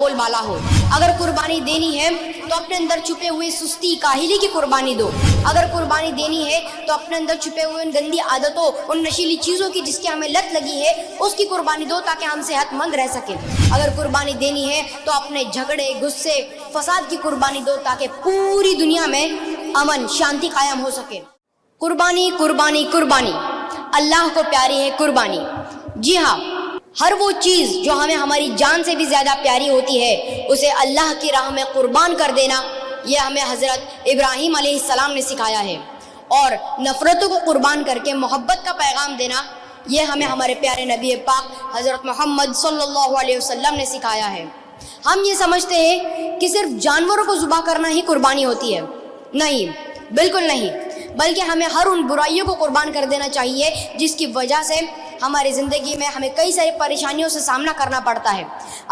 بول بالا ہو۔ اگر قربانی دینی ہے تو اپنے اندر چھپے ہوئے سستی کاہلی کی قربانی دو۔ اگر قربانی دینی ہے تو اپنے اندر چھپے ہوئے ان گندی عادتوں، ان نشیلی چیزوں کی جس کی ہمیں لت لگی ہے اس کی قربانی دو تاکہ ہم صحت مند رہ سکیں۔ اگر قربانی دینی ہے تو اپنے جھگڑے، غصے، فساد کی قربانی دو تاکہ پوری دنیا میں امن، شانتی قائم ہو سکے۔ قربانی قربانی قربانی، اللہ کو پیاری ہے قربانی۔ جی ہاں، ہر وہ چیز جو ہمیں ہماری جان سے بھی زیادہ پیاری ہوتی ہے اسے اللہ کی راہ میں قربان کر دینا، یہ ہمیں حضرت ابراہیم علیہ السلام نے سکھایا ہے، اور نفرتوں کو قربان کر کے محبت کا پیغام دینا یہ ہمیں ہمارے پیارے نبی پاک حضرت محمد صلی اللہ علیہ وسلم نے سکھایا ہے۔ ہم یہ سمجھتے ہیں کہ صرف جانوروں کو ذبح کرنا ہی قربانی ہوتی ہے، نہیں، بالکل نہیں، بلکہ ہمیں ہر ان برائیوں کو قربان کر دینا چاہیے جس کی وجہ سے ہماری زندگی میں ہمیں کئی ساری پریشانیوں سے سامنا کرنا پڑتا ہے۔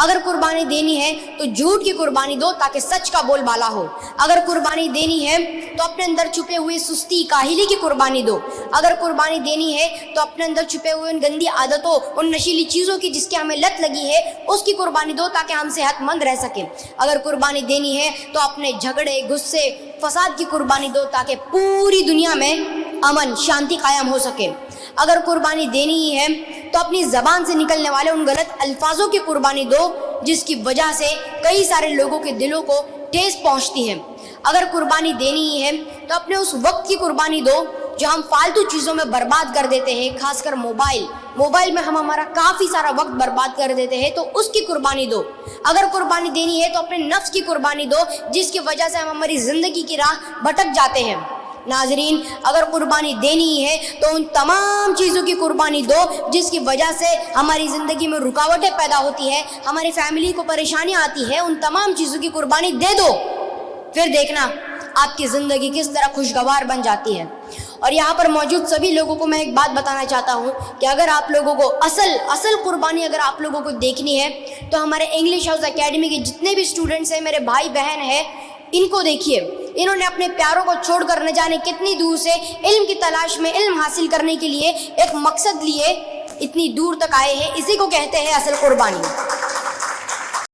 اگر قربانی دینی ہے تو جھوٹ کی قربانی دو تاکہ سچ کا بول بالا ہو۔ اگر قربانی دینی ہے تو اپنے اندر چھپے ہوئے سستی کاہلی کی قربانی دو۔ اگر قربانی دینی ہے تو اپنے اندر چھپے ہوئے ان گندی عادتوں، ان نشیلی چیزوں کی جس کی ہمیں لت لگی ہے اس کی قربانی دو تاکہ ہم صحت مند رہ سکیں۔ اگر قربانی دینی ہے تو اپنے جھگڑے، غصے، فساد کی قربانی دو تاکہ پوری دنیا میں امن، شانتی قائم ہو سکے۔ اگر قربانی دینی ہی ہے تو اپنی زبان سے نکلنے والے ان غلط الفاظوں کی قربانی دو جس کی وجہ سے کئی سارے لوگوں کے دلوں کو ٹھیس پہنچتی ہے۔ اگر قربانی دینی ہی ہے تو اپنے اس وقت کی قربانی دو جو ہم فالتو چیزوں میں برباد کر دیتے ہیں، خاص کر موبائل میں ہم ہمارا کافی سارا وقت برباد کر دیتے ہیں، تو اس کی قربانی دو۔ اگر قربانی دینی ہے تو اپنے نفس کی قربانی دو جس کی وجہ سے ہم ہماری زندگی کی راہ بھٹک جاتے ہیں۔ ناظرین، اگر قربانی دینی ہی ہے تو ان تمام چیزوں کی قربانی دو جس کی وجہ سے ہماری زندگی میں رکاوٹیں پیدا ہوتی ہے، ہماری فیملی کو پریشانیاں آتی ہے، ان تمام چیزوں کی قربانی دے دو، پھر دیکھنا آپ کی زندگی کس طرح خوشگوار بن جاتی ہے۔ اور یہاں پر موجود سبھی لوگوں کو میں ایک بات بتانا چاہتا ہوں کہ اگر آپ لوگوں کو اصل قربانی اگر آپ لوگوں کو دیکھنی ہے تو ہمارے انگلش ہاؤس اکیڈمی کے جتنے بھی اسٹوڈنٹس ہیں، میرے بھائی بہن ہیں، ان کو دیکھیے، انہوں نے اپنے پیاروں کو چھوڑ کر نہ جانے کتنی دور سے علم کی تلاش میں علم حاصل کرنے کے لیے ایک مقصد لیے اتنی دور تک آئے ہیں، اسی کو کہتے ہیں اصل قربانی۔